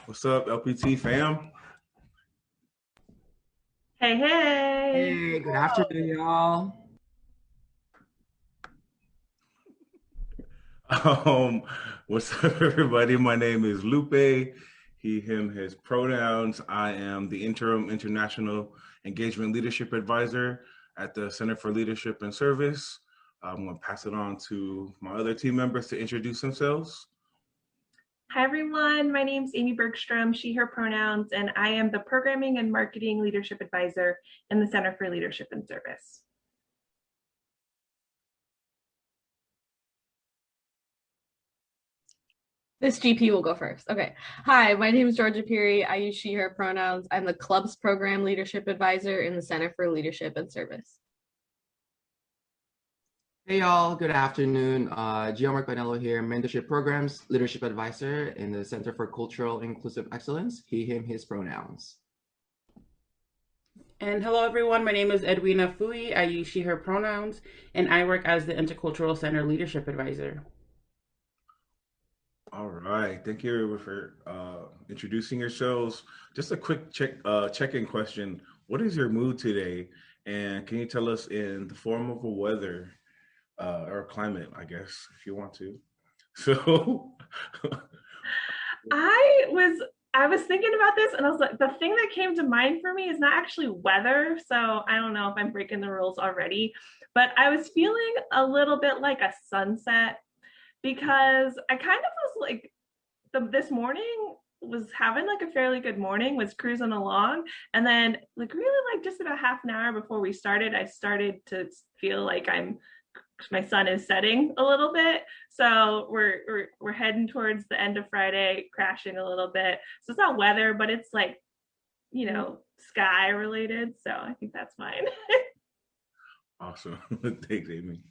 What's up, LPT fam? Hey, hey. Hey, good afternoon, y'all. Um, what's up, everybody? My name is Lupe. He, him, his pronouns. I am the interim international engagement leadership advisor at the Center for Leadership and Service. I'm going to pass it on to my other team members to introduce themselves. Hi, everyone. My name's Amy Bergstrom, she, her pronouns, and I am the Programming and Marketing Leadership Advisor in the Center for Leadership and Service. This GP will go first. Okay. Hi, my name is Georgia Peary. I use she, her pronouns. I'm the club's program leadership advisor in the Center for Leadership and Service. Hey, y'all. Good afternoon. Gio Banello here, Mentorship Programs Leadership Advisor in the Center for Cultural Inclusive Excellence. He, him, his pronouns. And hello, everyone. My name is Edwina Fui. I use she, her pronouns, and I work as the Intercultural Center Leadership Advisor. All right. Thank you for introducing yourselves. Just a quick check-in question. What is your mood today? And can you tell us in the form of a weather or climate, I guess, if you want to. So I was thinking about this and I was like, the thing that came to mind for me is not actually weather. So I don't know if I'm breaking the rules already, but I was feeling a little bit like a sunset because I kind of was like, this morning was having like a fairly good morning, was cruising along, and then like really like just about half an hour before we started, I started to feel like my sun is setting a little bit. So we're heading towards the end of Friday, crashing a little bit. So it's not weather, but it's like, sky related. So I think that's mine. Awesome. Thanks, Amy.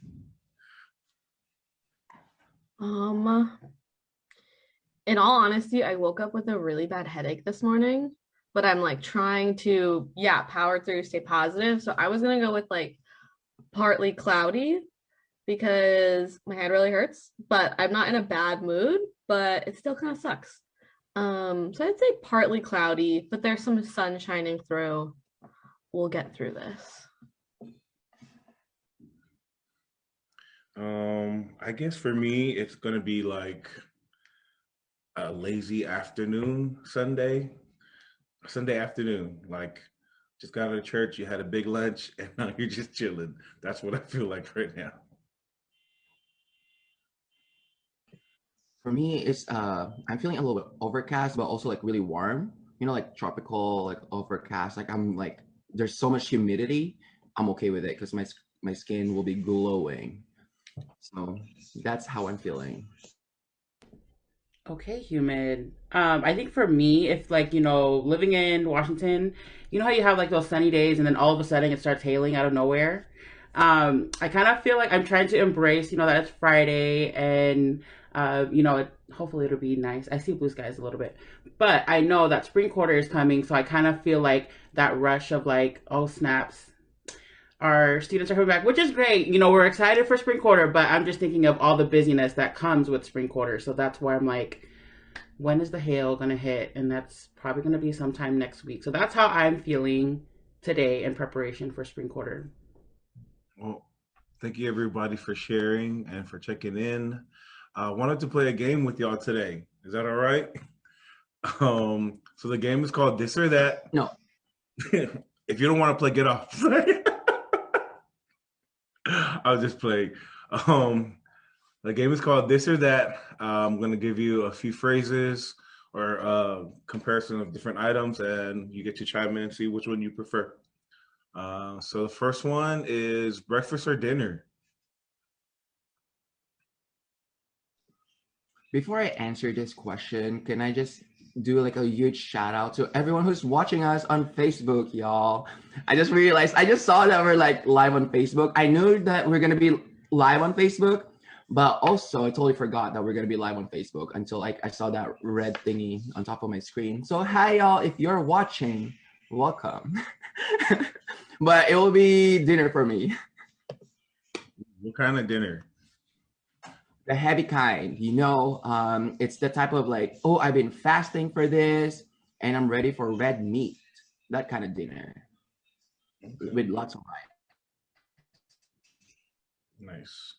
In all honesty, I woke up with a really bad headache this morning, but I'm like trying to, power through, stay positive. So I was gonna go with like partly cloudy because my head really hurts, but I'm not in a bad mood, but it still kind of sucks. So I'd say partly cloudy, but there's some sun shining through. We'll get through this. I guess for me, it's gonna be like a lazy afternoon, Sunday afternoon. Like just got out of church, you had a big lunch, and now you're just chilling. That's what I feel like right now. For me, it's I'm feeling a little bit overcast, but also like really warm. Like tropical, like overcast. Like I'm like there's so much humidity. I'm okay with it because my skin will be glowing. So that's how I'm feeling. Okay, humid. I think for me, if like, living in Washington, you know how you have like those sunny days and then all of a sudden it starts hailing out of nowhere? I kind of feel like I'm trying to embrace, that it's Friday and, hopefully it'll be nice. I see blue skies a little bit, but I know that spring quarter is coming. So I kind of feel like that rush of like, oh, snaps. Our students are coming back, which is great. We're excited for spring quarter, but I'm just thinking of all the busyness that comes with spring quarter. So that's where I'm like, when is the hail going to hit? And that's probably going to be sometime next week. So that's how I'm feeling today in preparation for spring quarter. Well, thank you everybody for sharing and for checking in. I wanted to play a game with y'all today. Is that all right? So the game is called This or That. No. If you don't want to play, get off. I'll just play. The game is called This or That. I'm going to give you a few phrases or a comparison of different items, and you get to chime in and see which one you prefer. So the first one is breakfast or dinner? Before I answer this question, can I just do like a huge shout out to everyone who's watching us on Facebook, y'all. I just realized, I just saw that we're like live on Facebook. I knew that we're going to be live on Facebook, but also I totally forgot that we're going to be live on Facebook until like I saw that red thingy on top of my screen. So hi y'all, if you're watching, welcome. But it will be dinner for me. What kind of dinner? the heavy kind, it's the type of like, oh, I've been fasting for this and I'm ready for red meat. That kind of dinner Okay. with lots of rice. Nice.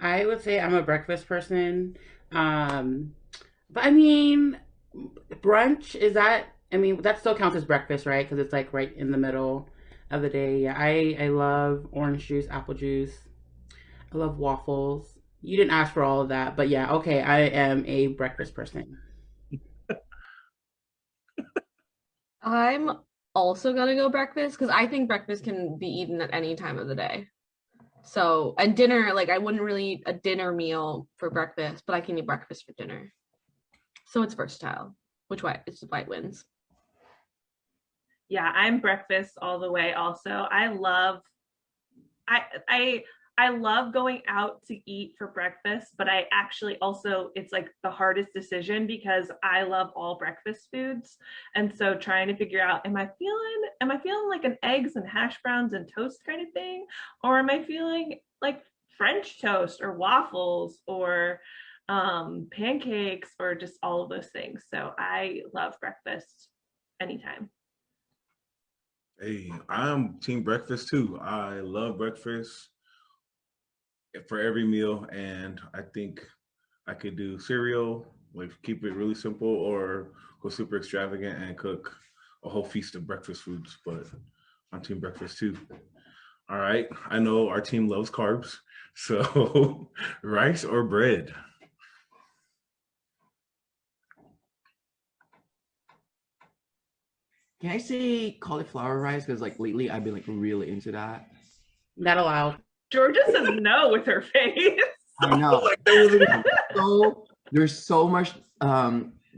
I would say I'm a breakfast person. Um, but I mean, brunch is that? I mean, that still counts as breakfast, right? Because it's like right in the middle of the day. Yeah, I love orange juice, apple juice. I love waffles. You didn't ask for all of that, but yeah, okay, I am a breakfast person. I'm also gonna go breakfast because I think breakfast can be eaten at any time of the day. So, and dinner, like I wouldn't really eat a dinner meal for breakfast, but I can eat breakfast for dinner. So it's versatile, which why it's why it wins. Yeah, I'm breakfast all the way also. I I I love going out to eat for breakfast, but I actually also it's like the hardest decision because I love all breakfast foods. And so trying to figure out am I feeling like an eggs and hash browns and toast kind of thing or am I feeling like French toast or waffles or pancakes or just all of those things. So I love breakfast anytime. Hey, I'm team breakfast too. I love breakfast for every meal, and I think I could do cereal, like keep it really simple, or go super extravagant and cook a whole feast of breakfast foods. But I'm team breakfast too. All right, I know our team loves carbs, so rice or bread. Can I say cauliflower rice? Because like lately I've been like really into that. Not allowed. Georgia says no with her face. I know. Like that was There's so much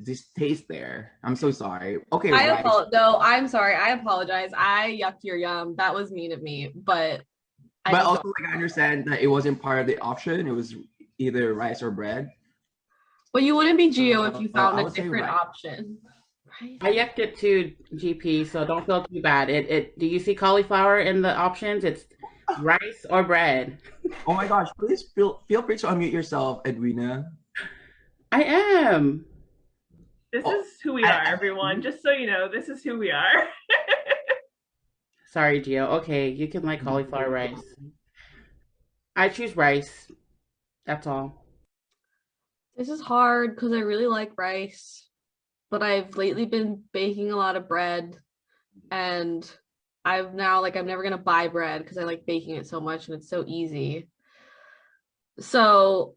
distaste there. I'm so sorry. Okay, rice. No, I'm sorry. I apologize. I yucked your yum. That was mean of me, but I But just also don't. like I understand that it wasn't part of the option. It was either rice or bread. But you wouldn't be Geo if you found I a would say different rice. option. Right? I yucked it too, GP, so don't feel too bad. Do you see cauliflower in the options? It's rice or bread. Oh my gosh, please feel free to unmute yourself, Edwina. I am. This Oh, is who we are, everyone. Just so you know, this is who we are. Sorry, Gio. Okay, you can like cauliflower rice. I choose rice. That's all. This is hard because I really like rice, but I've lately been baking a lot of bread and I've now like I'm never gonna buy bread because I like baking it so much and it's so easy. So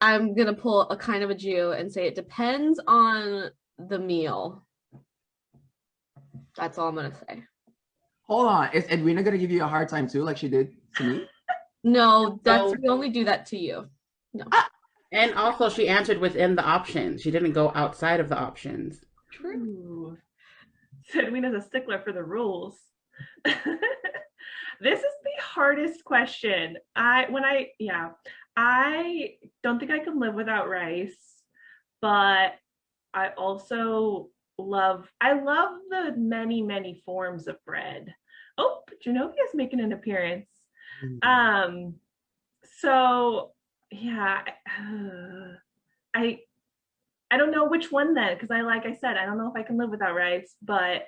I'm gonna pull a kind of a Jew and say it depends on the meal. That's all I'm gonna say. hold on. Is Edwina gonna give you a hard time too, like she did to me? No, that's Oh, we only do that to you. No. and also she answered within the options. She didn't go outside of the options. True. Ooh. Sedwina's a stickler for the rules. This is the hardest question. I don't think I can live without rice, but I love the many forms of bread. Oh, Genovia's making an appearance. Um, so yeah, I I don't know which one then, because like I said, I don't know if I can live without rice, but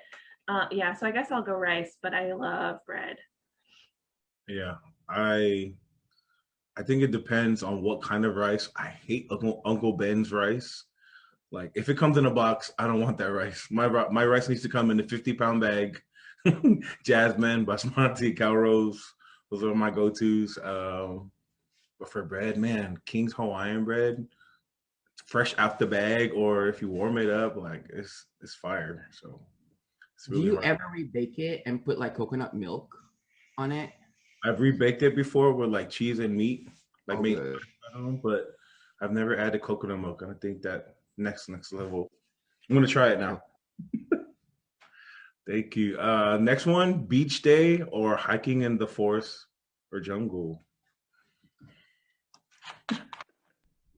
yeah, so I guess I'll go rice, but I love bread. Yeah, I think it depends on what kind of rice. I hate Uncle Ben's rice. Like if it comes in a box, I don't want that rice. My rice needs to come in a 50-pound bag. Jasmine, basmati, Calrose, those are my go-tos. But for bread, man, King's Hawaiian bread, fresh out the bag, or if you warm it up, like it's fire. So it's Do really you hard. ever rebake it and put like coconut milk on it? I've rebaked it before with like cheese and meat, like Oh, made good. at home, but I've never added coconut milk, and I think that next level. I'm gonna try it now. Thank you. Next one, beach day or hiking in the forest or jungle.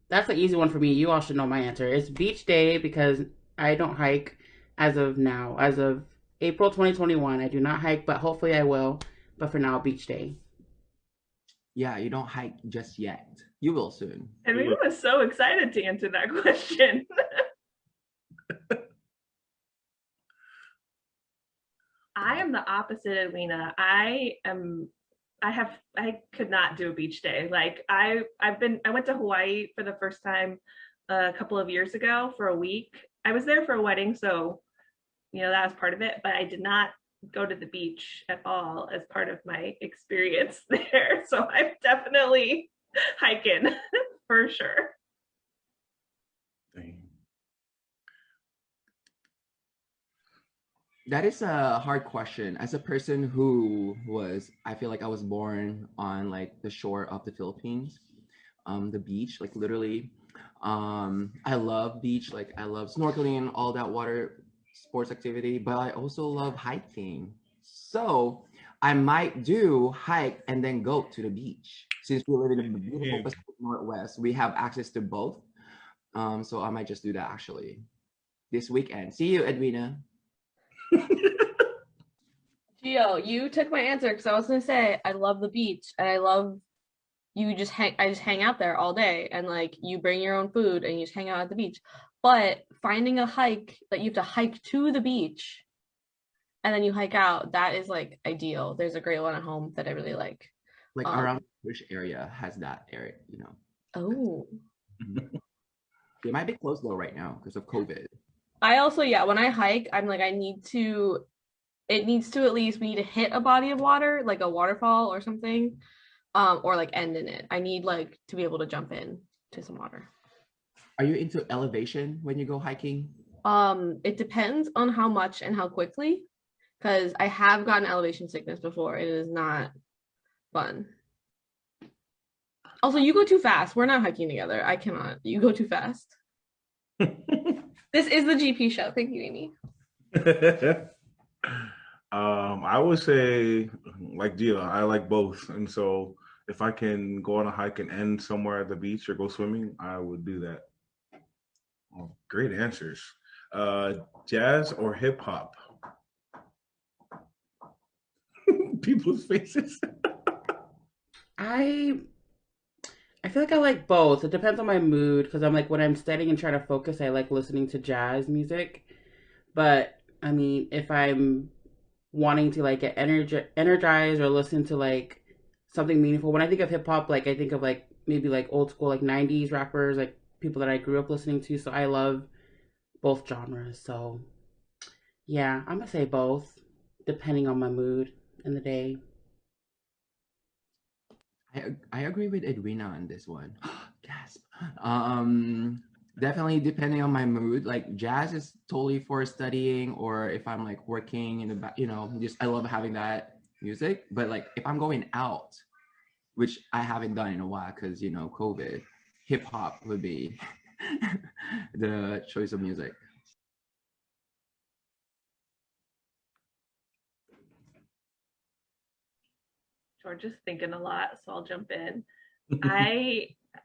That's an easy one for me. You all should know my answer. It's beach day because I don't hike as of now. As of April 2021, I do not hike, but hopefully I will But for now, beach day. Yeah, you don't hike just yet. You will soon. Edwina was so excited to answer that question. I am the opposite, Edwina. I could not do a beach day. Like I went to Hawaii for the first time a couple of years ago for a week. I was there for a wedding, so that was part of it, but I did not go to the beach at all as part of my experience there. So I'm definitely hiking for sure. That is a hard question. As a person who I feel like I was born on like the shore of the Philippines, the beach, like literally. I love beach, like I love snorkeling and all that water sports activity, but I also love hiking. So I might do hike and then go to the beach. Since we live in the beautiful Pacific Northwest, we have access to both. So I might just do that actually this weekend. See you, Edwina. Gio, you took my answer because I was gonna say I love the beach and I love I just hang out there all day and like you bring your own food and you just hang out at the beach. But finding a hike that you have to hike to the beach and then you hike out, that is like ideal. There's a great one at home that I really like. Like around which area has that area, Oh. They might be closed though right now because of COVID. I also, when I hike, I'm like, it needs to at least, we need to hit a body of water, like a waterfall or something, or like end in it. I need like to be able to jump in to some water. Are you into elevation when you go hiking? It depends on how much and how quickly, because I have gotten elevation sickness before. It is not fun. Also, you go too fast. We're not hiking together. I cannot. You go too fast. This is the GP show. Thank you, Amy. I would say, like Gia, I like both. And so if I can go on a hike and end somewhere at the beach or go swimming, I would do that. Oh, great answers. Jazz or hip hop? People's faces. I feel like I like both. It depends on my mood because I'm like when I'm studying and trying to focus, I like listening to jazz music. But I mean, if I'm wanting to like get energized or listen to like something meaningful, when I think of hip hop, like I think of like maybe like old school like 90s rappers, like people that I grew up listening to. So I love both genres. So yeah, I'm gonna say both, depending on my mood in the day. I agree with Edwina on this one. Gasp. Definitely depending on my mood. Like jazz is totally for studying, or if I'm like working in the back, just I love having that music. But like if I'm going out, which I haven't done in a while because COVID, hip hop would be the choice of music. George is thinking a lot, so I'll jump in.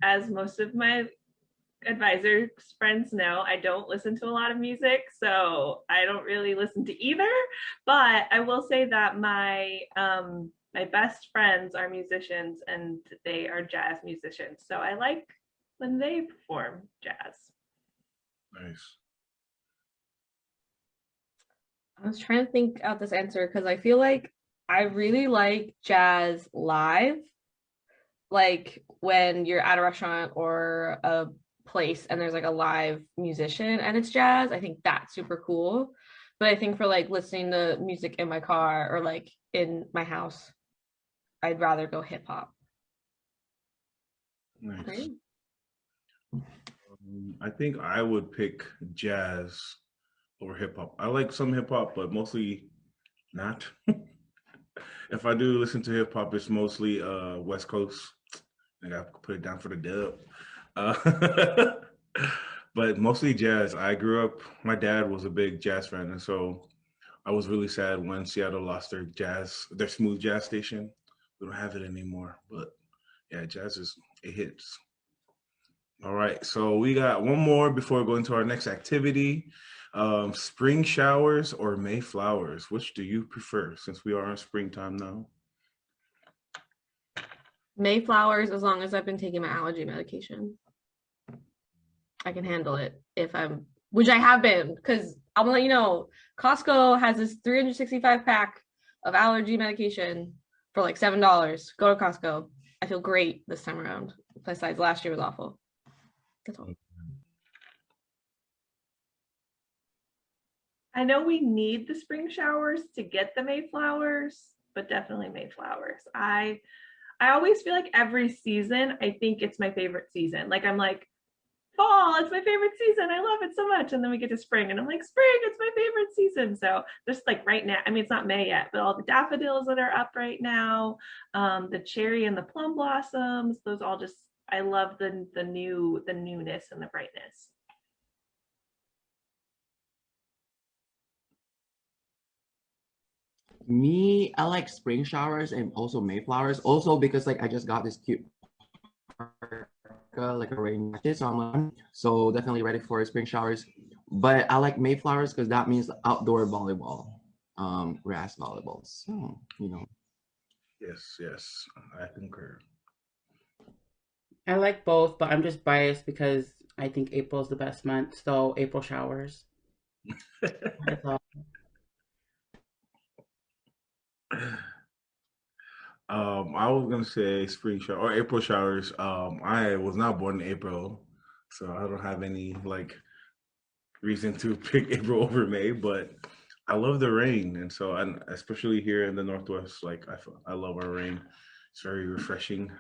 As most of my advisors friends know, I don't listen to a lot of music, so I don't really listen to either. But I will say that my best friends are musicians and they are jazz musicians, so I like when they perform jazz. Nice. I was trying to think out this answer because I feel like I really like jazz live, like when you're at a restaurant or a place and there's like a live musician and it's jazz. I think that's super cool. But I think for like listening to music in my car or like in my house, I'd rather go hip hop. Nice. Right? I think I would pick jazz over hip hop. I like some hip hop, but mostly not. If I do listen to hip hop, it's mostly West Coast. I gotta put it down for the dub. But mostly jazz. I grew up. My dad was a big jazz fan, and so I was really sad when Seattle lost their smooth jazz station. We don't have it anymore. But yeah, it hits. All right, so we got one more before we go into our next activity. Spring showers or May flowers? Which do you prefer since we are in springtime now? Mayflowers, as long as I've been taking my allergy medication. I can handle it which I have been, because I'm gonna let you know, Costco has this 365 pack of allergy medication for like $7. Go to Costco. I feel great this time around. Besides, last year was awful. That's all. I know we need the spring showers to get the Mayflowers, but definitely Mayflowers. I always feel like every season, I think it's my favorite season. Like I'm like, fall, it's my favorite season. I love it so much. And then we get to spring and I'm like, spring, it's my favorite season. So just like right now, I mean, it's not May yet, but all the daffodils that are up right now, the cherry and the plum blossoms, those all just, I love the newness and the brightness. Me, I like spring showers and also Mayflowers. Also because like I just got this cute like a rain jacket, so I'm like, so definitely ready for spring showers. But I like Mayflowers because that means outdoor volleyball, grass volleyball. So you know. Yes, I concur. I like both, but I'm just biased because I think April is the best month. So April showers. That's all. I was gonna say spring shower or April showers. I was not born in April, so I don't have any like reason to pick April over May. But I love the rain, and so and especially here in the Northwest, like I love our rain. It's very refreshing,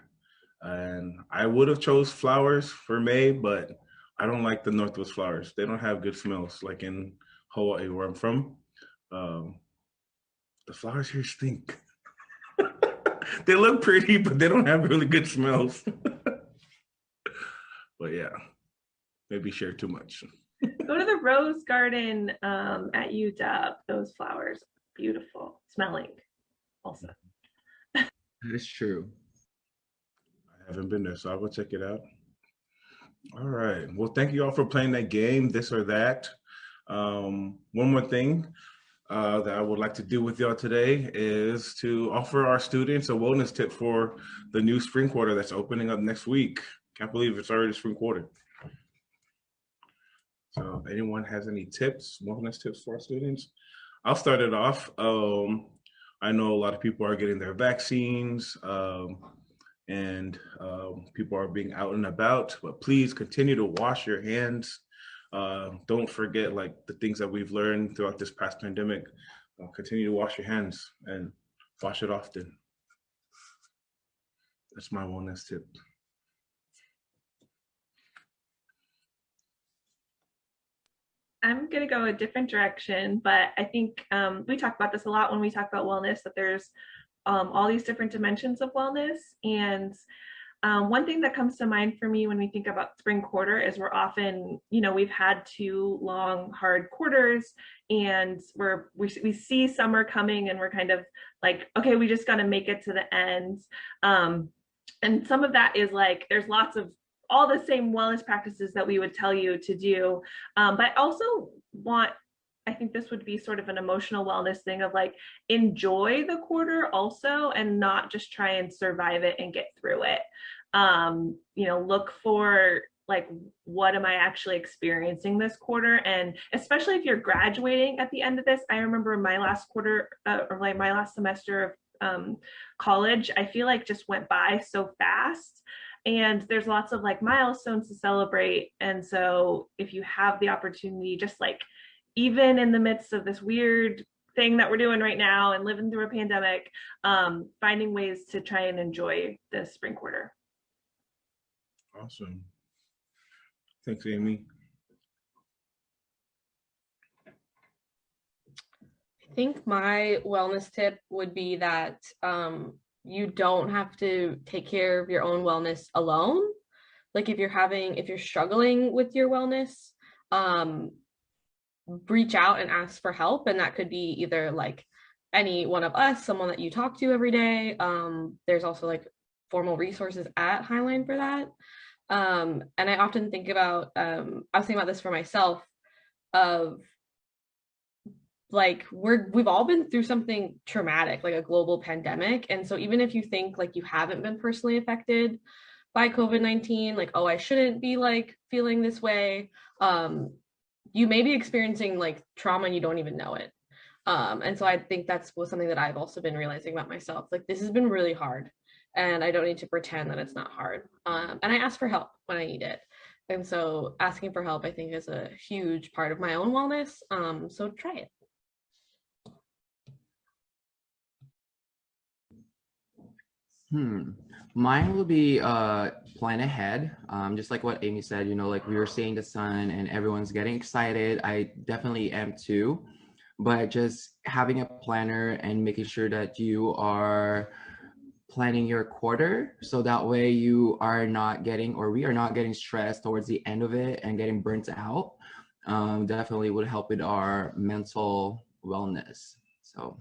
and I would have chose flowers for May, but I don't like the Northwest flowers. They don't have good smells like in Hawaii where I'm from. Um, the flowers here stink. They look pretty, but they don't have really good smells. But yeah, maybe share too much. Go to the rose garden at UW. Those flowers, beautiful smelling also. That is true. I haven't been there, so I'll go check it out. All right. Well, thank you all for playing that game, this or that. One more thing that I would like to do with y'all today is to offer our students a wellness tip for the new spring quarter that's opening up next week. Can't believe it's already spring quarter. So if anyone has any tips, wellness tips for our students, I'll start it off. I know a lot of people are getting their vaccines and people are being out and about, but please continue to wash your hands. Don't forget like the things that we've learned throughout this past pandemic. Continue to wash your hands and wash it often. That's my wellness tip. I'm going to go a different direction, but I think we talk about this a lot when we talk about wellness, that there's all these different dimensions of wellness. And one thing that comes to mind for me when we think about spring quarter is we're often, we've had 2 long, hard quarters and we see summer coming and we're kind of like, okay, we just got to make it to the end. And some of that is like, there's lots of all the same wellness practices that we would tell you to do. But I also I think this would be sort of an emotional wellness thing of like, enjoy the quarter also and not just try and survive it and get through it. Look for like, what am I actually experiencing this quarter? And especially if you're graduating at the end of this, I remember my last quarter or like my last semester of college, I feel like just went by so fast. And there's lots of like milestones to celebrate. And so if you have the opportunity, just like, even in the midst of this weird thing that we're doing right now and living through a pandemic, finding ways to try and enjoy the spring quarter. Awesome. Thanks, Amy. I think my wellness tip would be that you don't have to take care of your own wellness alone. Like if you're struggling with your wellness, reach out and ask for help. And that could be either like any one of us, someone that you talk to every day. There's also like formal resources at Highline for that. And I often think about, I was thinking about this for myself of like we've all been through something traumatic, like a global pandemic. And so even if you think like you haven't been personally affected by COVID-19, like, oh, I shouldn't be like feeling this way, you may be experiencing like trauma and you don't even know it. And so I think that's was something that I've also been realizing about myself. Like, this has been really hard, and I don't need to pretend that it's not hard. And I ask for help when I need it. And so asking for help, I think, is a huge part of my own wellness. So try it. Mine will be plan ahead. Just like what Amy said, you know, like we were seeing the sun and everyone's getting excited. I definitely am too. But just having a planner and making sure that you are planning your quarter so that way you are not getting, or we are not getting stressed towards the end of it and getting burnt out, definitely would help with our mental wellness. So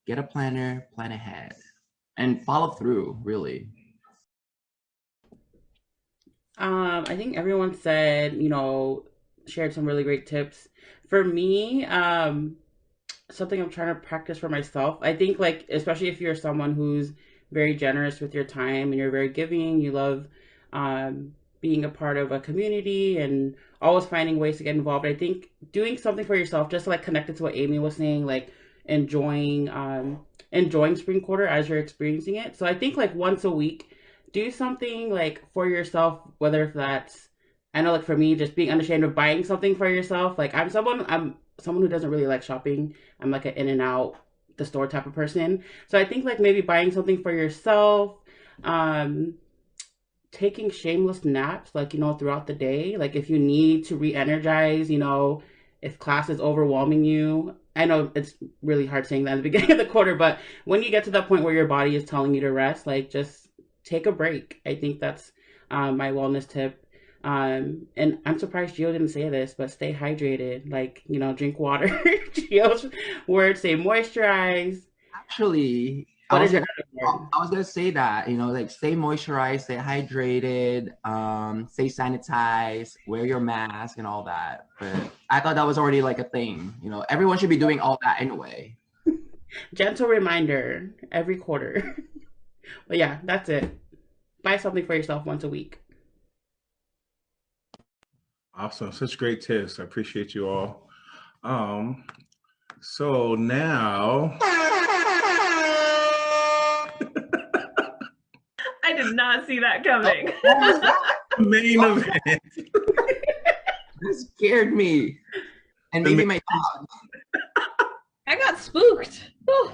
get a planner, plan ahead, and follow through, really. I think everyone said, shared some really great tips. For me, something I'm trying to practice for myself. I think, like, especially if you're someone who's very generous with your time and you're very giving, you love being a part of a community and always finding ways to get involved. I think doing something for yourself, just like connected to what Amy was saying, like enjoying spring quarter as you're experiencing it. So I think like once a week, do something like for yourself, whether if that's, I know, like for me, just being unashamed of buying something for yourself. Like I'm someone who doesn't really like shopping. I'm like an in and out the store type of person. So I think like maybe buying something for yourself, um, taking shameless naps, like, throughout the day. Like if you need to re-energize, if class is overwhelming you. I know it's really hard saying that at the beginning of the quarter, but when you get to that point where your body is telling you to rest, like just take a break. I think that's my wellness tip. And I'm surprised Gio didn't say this, but stay hydrated. Like, drink water. Gio's words say moisturize. Actually, What is your other word? I was gonna say that, you know, like stay moisturized, stay hydrated, stay sanitized, wear your mask and all that. But I thought that was already like a thing. You know, everyone should be doing all that anyway. Gentle reminder every quarter. But yeah, that's it. Buy something for yourself once a week. Awesome. Such great tips. I appreciate you all. Um, so now I did not see that coming. What was that? main event. That scared me. And The maybe main, my dog. I got spooked. Whew.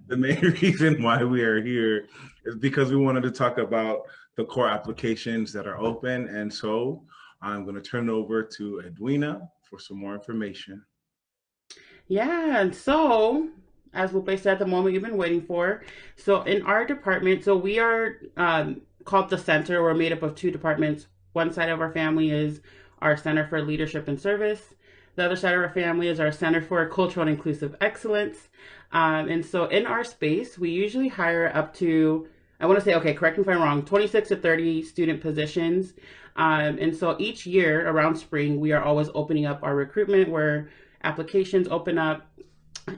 the main reason why we are here is because we wanted to talk about the core applications that are open. And so I'm going to turn it over to Edwina for some more information. Yeah, and so as Lupe said, the moment you've been waiting for. So in our department, so we are called the center. We're made up of two departments. One side of our family is our Center for Leadership and Service. The other side of our family is our Center for Cultural and Inclusive Excellence. And so in our space, we usually hire up to, I want to say, okay, correct me if I'm wrong, 26 to 30 student positions. And so each year around spring, we are always opening up our recruitment where applications open up.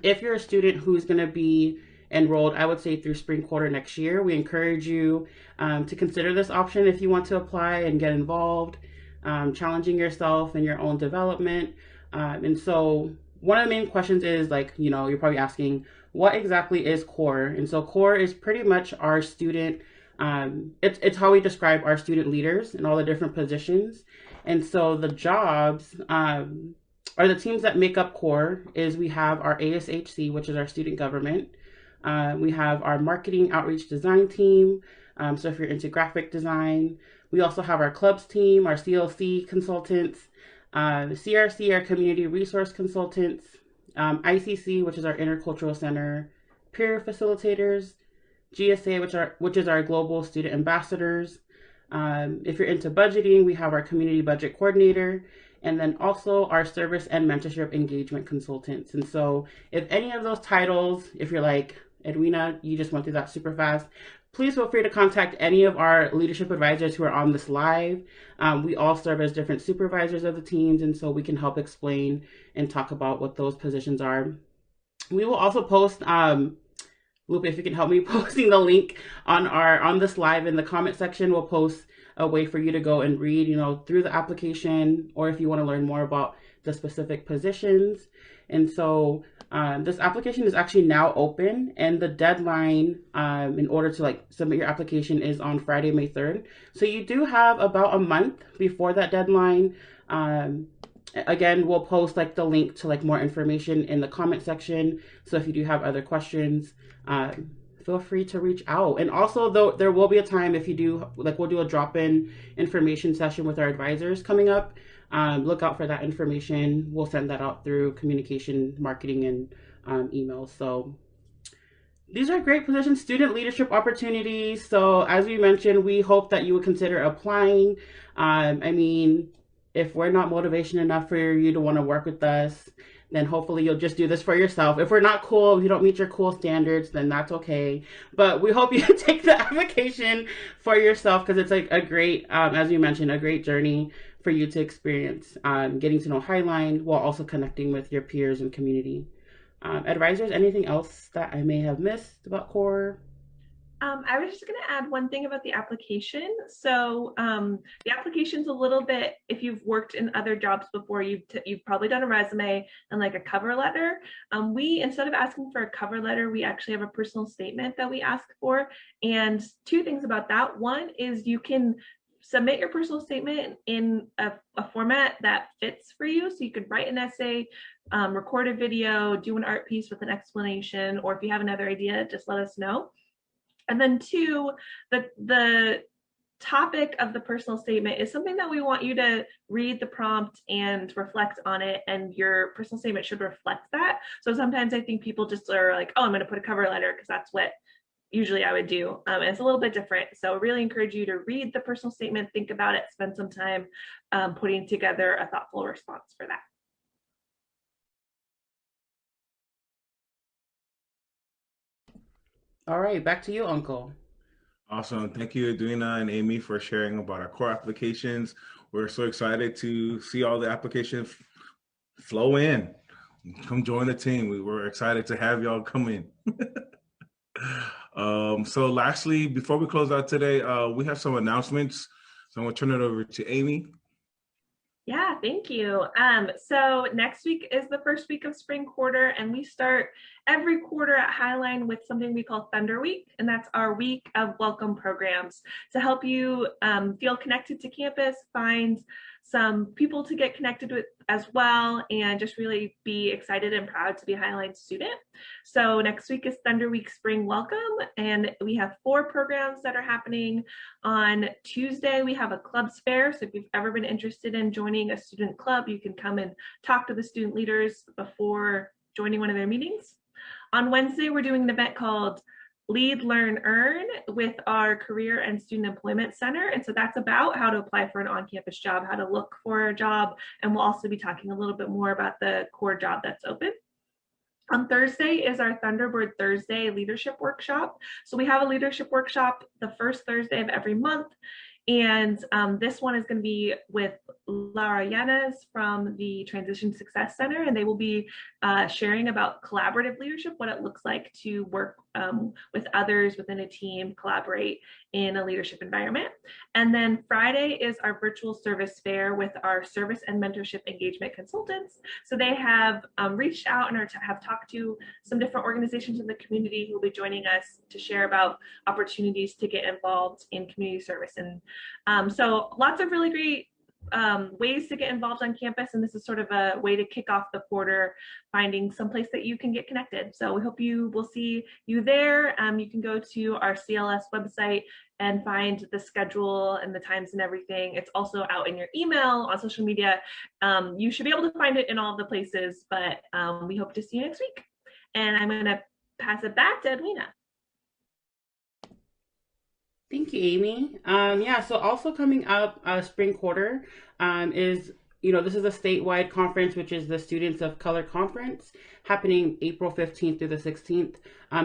If you're a student who's going to be enrolled, I would say through spring quarter next year, we encourage you to consider this option if you want to apply and get involved, challenging yourself in your own development. And so one of the main questions is like, you're probably asking, what exactly is core? And so core is pretty much our student, it's how we describe our student leaders in all the different positions. And so the jobs, or the teams that make up core is we have our ASHC, which is our student government. We have our marketing outreach design team. So if you're into graphic design, we also have our clubs team, our CLC consultants, CRC, our community resource consultants, ICC, which is our intercultural center, peer facilitators, GSA, which is our global student ambassadors. If you're into budgeting, we have our community budget coordinator, and then also our service and mentorship engagement consultants. And so if any of those titles, if you're like, Edwina, you just went through that super fast, please feel free to contact any of our leadership advisors who are on this live. We all serve as different supervisors of the teams, and so we can help explain and talk about what those positions are. We will also post Lupe, if you can help me posting the link on this live in the comment section. We'll post a way for you to go and read, through the application, or if you want to learn more about the specific positions. And so this application is actually now open, and the deadline in order to submit your application is on Friday, May 3rd. So you do have about a month before that deadline. Again, we'll post the link to more information in the comment section. So if you do have other questions, feel free to reach out. And also, though, there will be a time if you do we'll do a drop-in information session with our advisors coming up. Look out for that information. We'll send that out through communication, marketing, and emails. So these are great positions, student leadership opportunities. So as we mentioned, we hope that you would consider applying. If we're not motivation enough for you to want to work with us, then hopefully you'll just do this for yourself. If we're not cool, if you don't meet your cool standards, then that's okay. But we hope you take the application for yourself, because it's a great, as you mentioned, a great journey for you to experience getting to know Highline while also connecting with your peers and community. Advisors, anything else that I may have missed about CORE? I was just going to add one thing about the application. So the application's a little bit, if you've worked in other jobs before, you've probably done a resume and a cover letter. We, instead of asking for a cover letter, we actually have a personal statement that we ask for. And two things about that. One is you can submit your personal statement in a format that fits for you. So you could write an essay, record a video, do an art piece with an explanation, or if you have another idea, just let us know. And then two, the topic of the personal statement is something that we want you to read the prompt and reflect on it, and your personal statement should reflect that. So sometimes I think people just are like, oh, I'm going to put a cover letter because that's what usually I would do. And it's a little bit different. So I really encourage you to read the personal statement, think about it, spend some time putting together a thoughtful response for that. All right, back to you, Uncle. Awesome. Thank you, Edwina and Amy, for sharing about our core applications. We're so excited to see all the applications flow in. Come join the team. We were excited to have y'all come in. So lastly, before we close out today, we have some announcements. So I'm going to turn it over to Amy. Yeah, thank you. So next week is the first week of spring quarter, and we start every quarter at Highline with something we call Thunder Week, and that's our week of welcome programs to help you feel connected to campus, find some people to get connected with as well, and just really be excited and proud to be a Highline student. So next week is Thunder Week Spring Welcome, and we have 4 programs that are happening. On Tuesday, we have a clubs fair. So if you've ever been interested in joining a student club, you can come and talk to the student leaders before joining one of their meetings. On Wednesday, we're doing an event called Lead, Learn, Earn with our Career and Student Employment Center. And so that's about how to apply for an on-campus job, how to look for a job. And we'll also be talking a little bit more about the core job that's open. On Thursday is our Thunderbird Thursday leadership workshop. So we have a leadership workshop the first Thursday of every month. And this one is going to be with Laura Yanes from the Transition Success Center, and they will be sharing about collaborative leadership, what it looks like to work with others within a team, collaborate in a leadership environment. And then Friday is our virtual service fair with our service and mentorship engagement consultants. So they have reached out and have talked to some different organizations in the community who will be joining us to share about opportunities to get involved in community service. And so lots of really great ways to get involved on campus, and this is sort of a way to kick off the quarter, finding some place that you can get connected. So we hope you will see you there. You can go to our CLS website and find the schedule and the times and everything. It's also out in your email, on social media. You should be able to find it in all the places, but we hope to see you next week. And I'm going to pass it back to Edwina. Thank you, Amy. So also coming up spring quarter is, this is a statewide conference, which is the Students of Color Conference, happening April 15th through the 16th.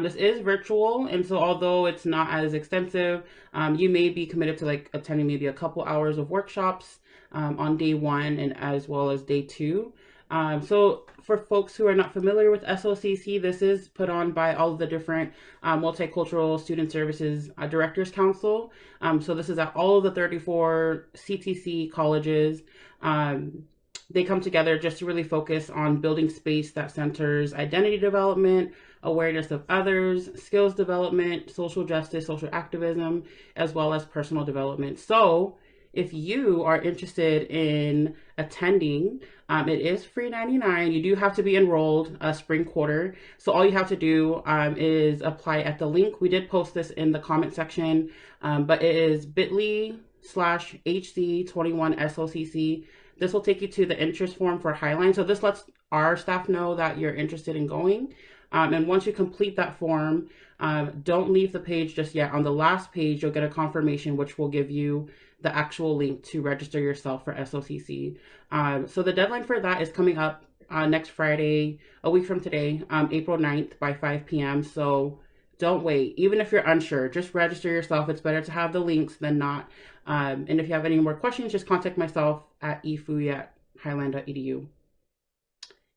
This is virtual, and so although it's not as extensive, you may be committed to attending maybe a couple hours of workshops on day 1 and as well as day 2. So for folks who are not familiar with SOCC, this is put on by all of the different Multicultural Student Services Directors Council. So this is at all of the 34 CTC colleges. They come together just to really focus on building space that centers identity development, awareness of others, skills development, social justice, social activism, as well as personal development. So if you are interested in attending, it is free 99. You do have to be enrolled spring quarter. So all you have to do is apply at the link. We did post this in the comment section, but it is bit.ly/HC21SOCC. This will take you to the interest form for Highline. So this lets our staff know that you're interested in going. And once you complete that form, don't leave the page just yet. On the last page, you'll get a confirmation, which will give you the actual link to register yourself for SOCC. So the deadline for that is coming up next Friday, a week from today, April 9th by 5 p.m. So don't wait. Even if you're unsure, just register yourself. It's better to have the links than not. And if you have any more questions, just contact myself at efui@highland.edu.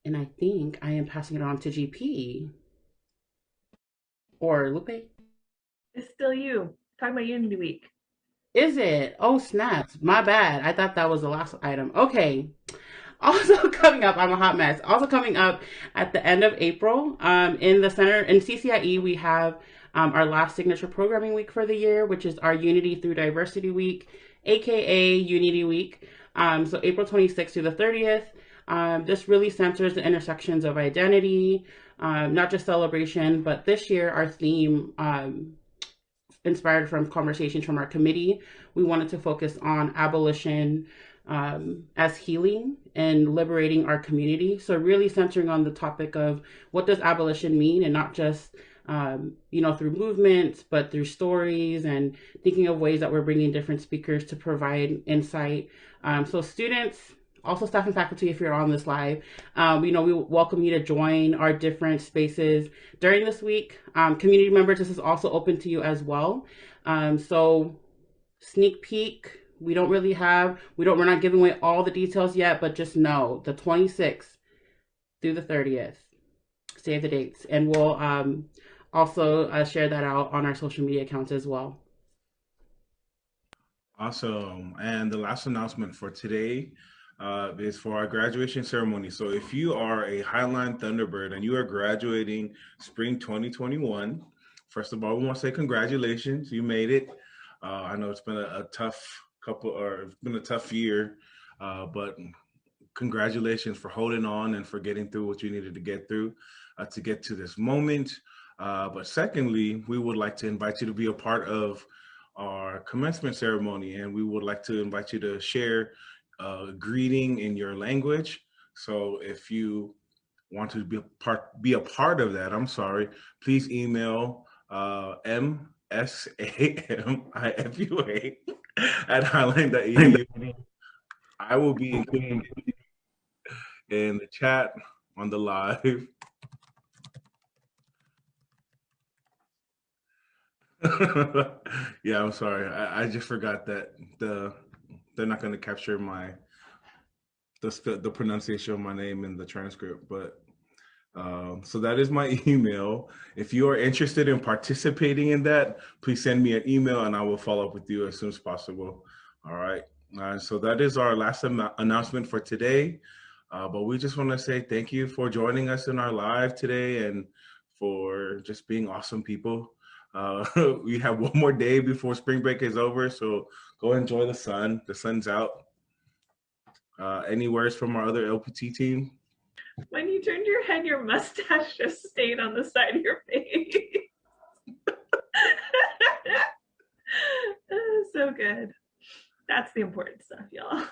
And I think I am passing it on to GP. Or Lupe? It's still you. Talking about Unity Week. Is it? Oh, snaps. My bad. I thought that was the last item. Okay. Also coming up, I'm a hot mess. Also coming up at the end of April, in the center, in CCIE, we have our last signature programming week for the year, which is our Unity Through Diversity Week, aka Unity Week. So April 26th through the 30th. This really centers the intersections of identity, not just celebration, but this year our theme, inspired from conversations from our committee, we wanted to focus on abolition as healing and liberating our community. So really centering on the topic of what does abolition mean, and not just through movements, but through stories, and thinking of ways that we're bringing different speakers to provide insight. So students, also staff and faculty, if you're on this live, we welcome you to join our different spaces during this week. Community members, this is also open to you as well. So sneak peek, we're not giving away all the details yet, but just know the 26th through the 30th, save the dates, and we'll also share that out on our social media accounts as well. Awesome. And the last announcement for today is for our graduation ceremony. So if you are a Highline Thunderbird and you are graduating spring 2021, first of all, we want to say congratulations. You made it. I know it's been a tough year, but congratulations for holding on and for getting through what you needed to get through to get to this moment. But secondly, we would like to invite you to be a part of our commencement ceremony, and we would like to invite you to share a greeting in your language. So if you want to be a part of that, please email msamifua@highline.edu. I will be including in the chat on the live. Yeah, I'm sorry. I just forgot that they're not going to capture the pronunciation of my name in the transcript, but so that is my email. If you are interested in participating in that, please send me an email and I will follow up with you as soon as possible. All right. So that is our last announcement for today. But we just want to say thank you for joining us in our live today and for just being awesome people. We have one more day before spring break is over, so go enjoy the sun. The sun's out. Any words from our other LPT team? When you turned your head, your mustache just stayed on the side of your face. So good. That's the important stuff, y'all.